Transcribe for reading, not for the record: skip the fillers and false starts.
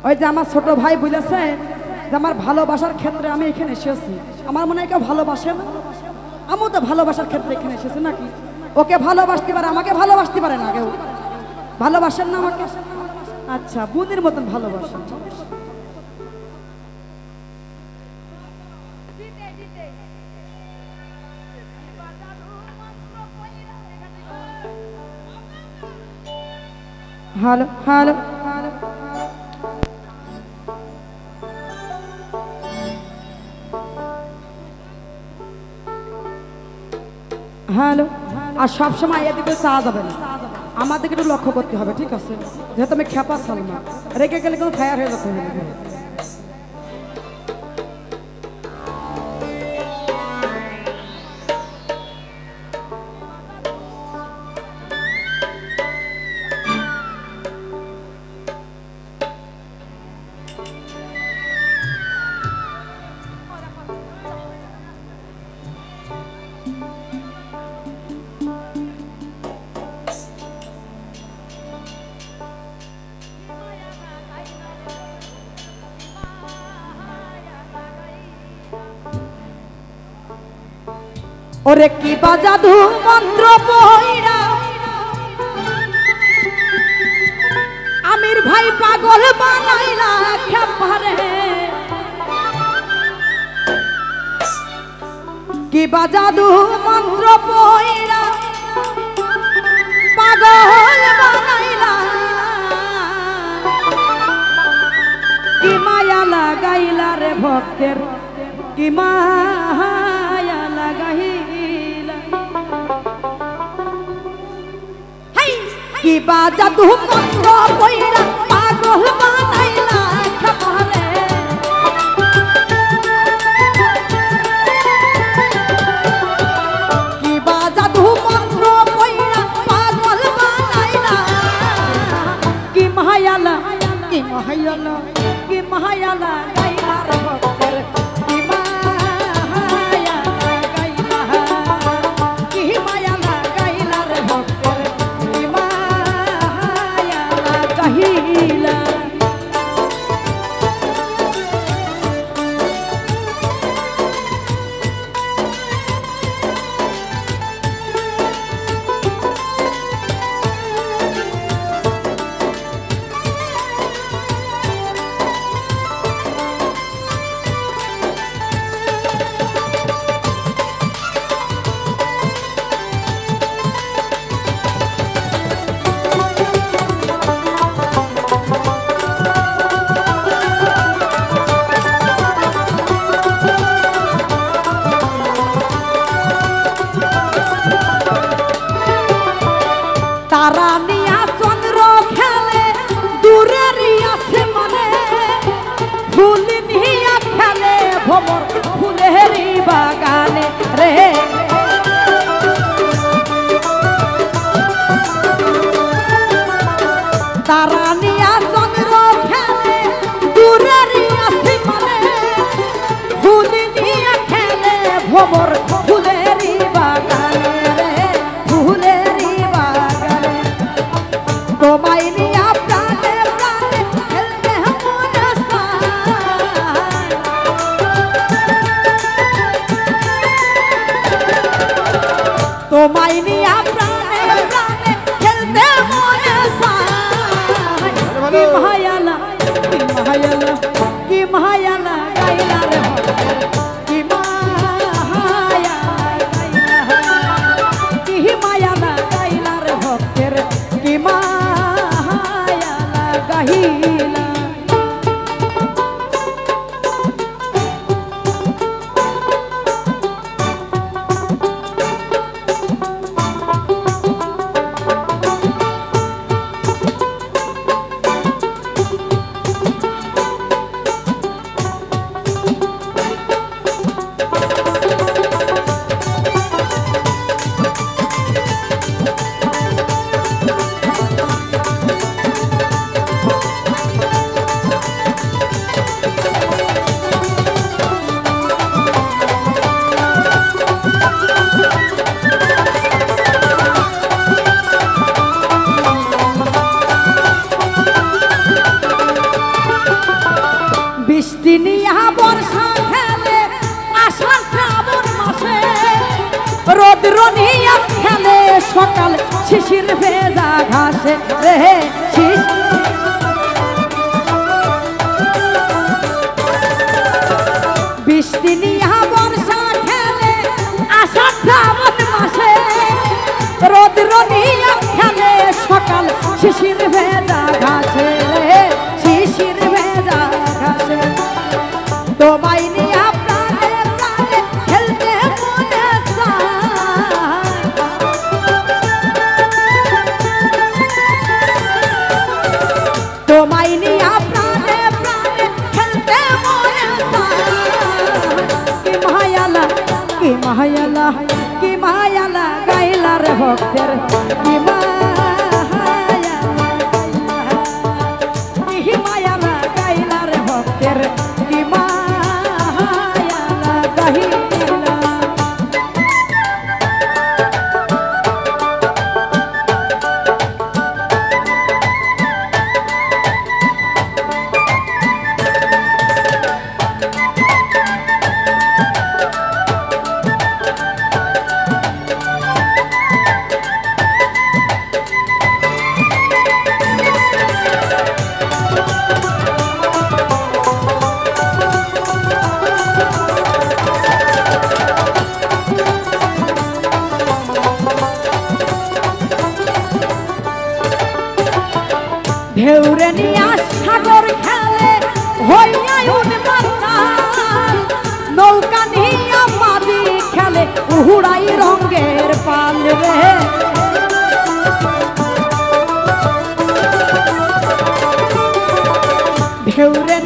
ওই যে আমার ছোট ভাই বলেছে যে আমার ভালোবাসার ক্ষেত্রে আমি এখানে এসেছি, আমার মনে হয় কেউ ভালোবাসে না, আমিও তো ভালোবাসার ক্ষেত্রে এখানে এসেছি নাকি? ওকে ভালোবাসতে পারে, আমাকে ভালোবাসতে পারে না কেউ? ভালোবাসেন না আমাকে? আচ্ছা, বুনের মতন ভালোবাসেন। Hello hello hello. আর সবসময় এদিকে চাওয়া যাবে না, আমাদেরকে একটু লক্ষ্য করতে হবে, ঠিক আছে? যেহেতু আমি খেপা চাল না, রেখে গেলে কিন্তু ফায়ার হয়ে যেতে হবে। ওরে কি বাজাদু মন্ত্র পয়রা আমির ভাই পাগল বানাইলা খেপারে, কি বাজাদু মন্ত্র পয়রা পাগল বানাইলা, কি মায়া লাগাইলা রে ভক্তের, কি মায়া লাগাইলা, কি বাজাদু মন্ত্র পয়রা পাগল বানাইলা খেপারে, কি বাজাদু মন্ত্র পয়রা পাগল বানাইলা, কি মায়ালা, কি মায়ালা, কি মায়ালা গাইলা রে ভক্তের, কি মায়া গাইলা, কি মায়ালা গাইলা রে ভক্তের, কি মায়া গাইলা। তারা নিয়া চন্দ্র খেলে দূরের আসমানে, ফুল নিয়া খেলে ভ্রমর ফুলের বাগানে রে, তারা নিয়া চন্দ্র খেলে দূরের আসমানে, ফুল নিয়া খেলে ভ্রমর ফুলের বাগানে রে, ফুলের বাগানে। তোমায় নিয়া প্রাণে প্রাণে খেলতে মন চায়, তোমায় নিয়া প্রাণে প্রাণে খেলতে মন চায়, কি মায়ালা, কি মায়ালা, কি মায়ালা গাইলা রে ভক্তের, কি মায়া গাইলা, কি মায়ালা গাইলা রে ভক্তের, কি মায়ালা গাইলা। শিশির ভেজা ঘাসে রে বৃষ্টি নিয়া বর্ষা খেলে আষাঢ় শ্রাবণ মাসে রৌদ্র নিয়া খেলে সকাল শিশির ভেজা ঘাসে রে শিশির ভেজা ঘাসে তোমায় নিয়া প্রাণে প্রাণে খেলতে মনে চায় তোমায় নিয়া প্রাণে প্রাণে খেলতে মনে কি মায়ালা কি মায়ালা গাইলার ভক্তের কি মায়ালা গাইলার ভক্তের কি মায়ালা গাইলা ঢেউরে নিয়া সাগর খেলে হইয়া উন্মাতাল নৌকা নিয়া মাঝি খেলে উহুড়াই রঙের পাল রে ঢেউরে